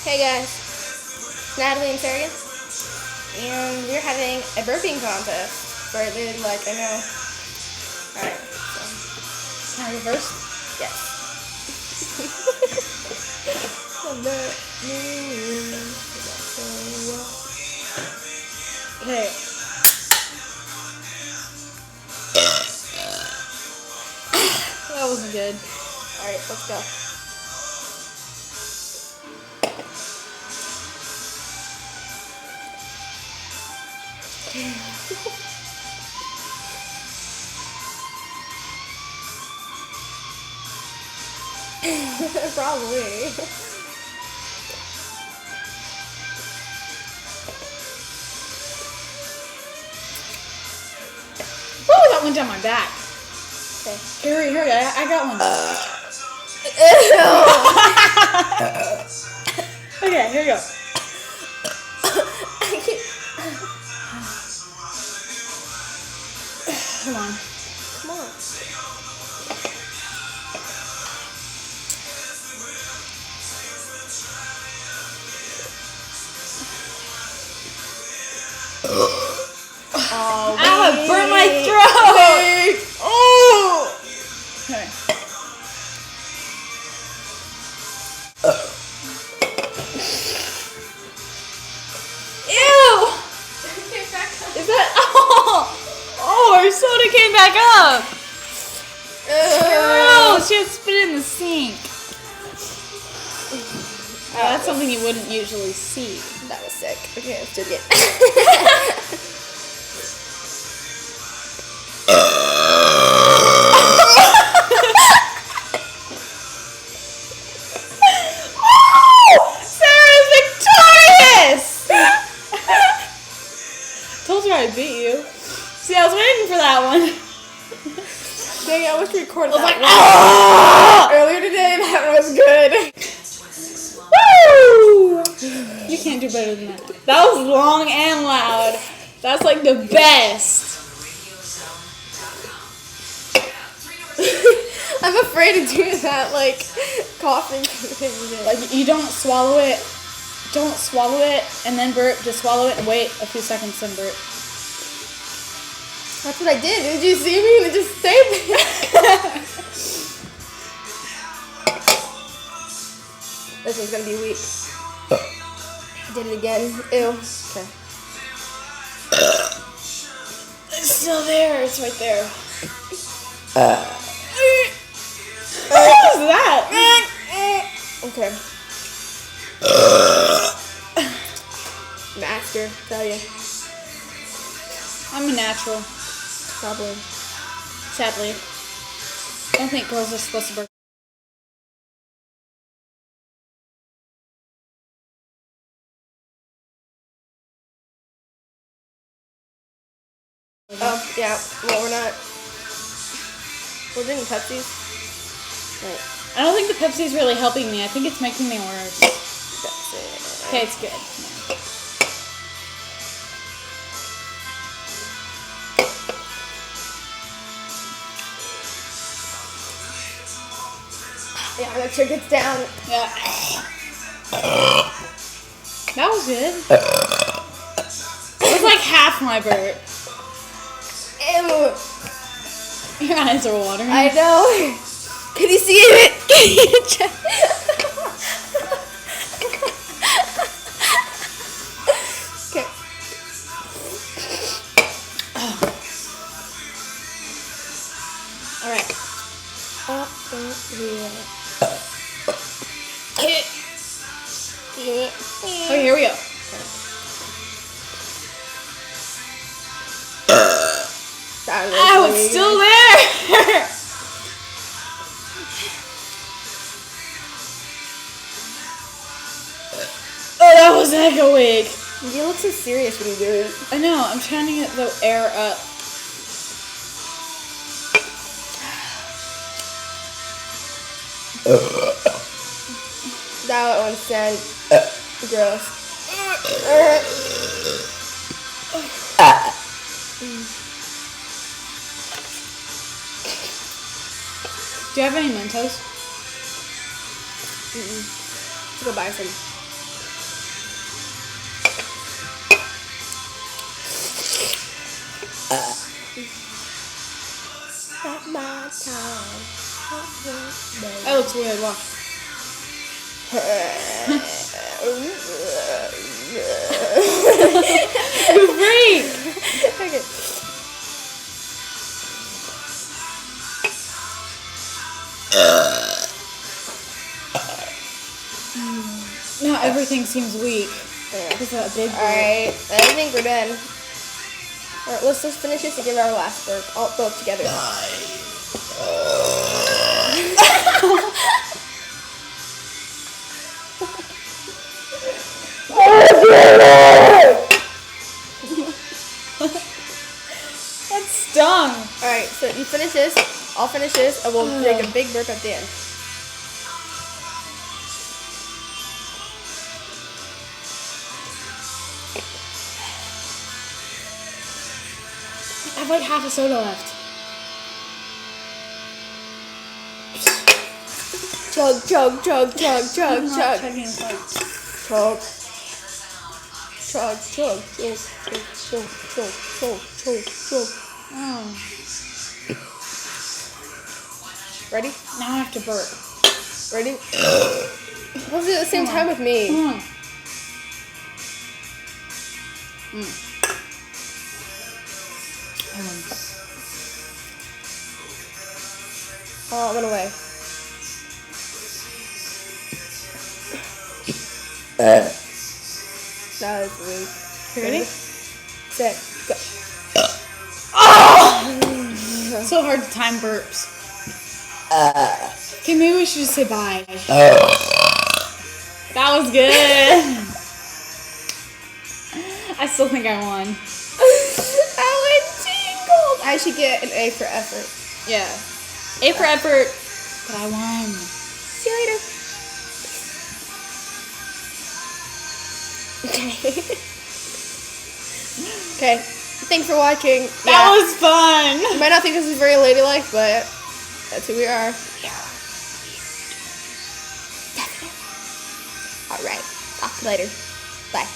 Hey guys, Natalie and Sarah, and we're having a burping contest. Started like I know. Alright, so. Can I go first? Yes. Okay. That wasn't good. Alright, let's go. Probably. Oh, that went down my back. Okay. Here, I got one. Okay, here we go. Come on. Come on. Oh, Ow, it burnt my throat! Oh! Okay. Ew! Is that... Oh, her soda came back up! Oh, she had spit in the sink. That's something you wouldn't usually see. That was sick. Okay, let's do it again. Sarah's victorious! Told you I beat you. See, I was waiting for that one. Dang, I wish we recorded I was that like, one. ah! Earlier today. That was good. Woo! You can't do better than that. That was long and loud. That's like the best. I'm afraid of doing that, like, coughing thing. Like, you don't swallow it. Don't swallow it and then burp. Just swallow it and wait a few seconds and burp. That's what I did. Did you see me? It just stayed there. This one's gonna be weak. I did it again. Ew. Okay. It's still there. It's right there. What was that? Okay. Master, tell you. I'm a natural. Probably. Sadly. I don't think girls are supposed to burp. Oh, yeah. Well, we're not. We're drinking Pepsi's. Right. I don't think the Pepsi's really helping me. I think it's making me worse. That's it. Okay, it's good. Yeah, make sure it gets down. Yeah. That was good. It was like half my burp. Ew. Your eyes are watering. I know. Can you see it? Can you check? Okay. All right. Okay, here we go. Ow, it's still there! Oh, that was echoing. You look so serious when you do it. I know, I'm trying to get the air up. That one sound gross. Do you have any Mentos? Let's go buy some. Not my time. That looks weird. Watch. You freak! Okay. Now everything seems weak. Because of that big burp. Alright, I think we're done. Alright, let's just finish this and give our last burp. All both together. That stung. Alright, so you finish this, I'll finish this, and we'll take a big burp at the end. I have like half a soda left. Chug, chug, chug, chug, chug, I'm not chug. chugging it, like- Chug. Chug, chug, chug, chug, chug, chug, chug, chug. Oh. Ready? Now I have to burp. Ready? Let's do it at the same time with me. Come on. Oh, it went away. That was weak. Ready? Set, go. So hard to time burps. Okay, maybe we should just say bye. That was good. I still think I won. How it tingled! I should get an A for effort. Yeah. A for effort, but I won. See you later. Okay. Okay. Thanks for watching. That was fun. You might not think this is very ladylike, but that's who we are. Alright. Talk to you later. Bye.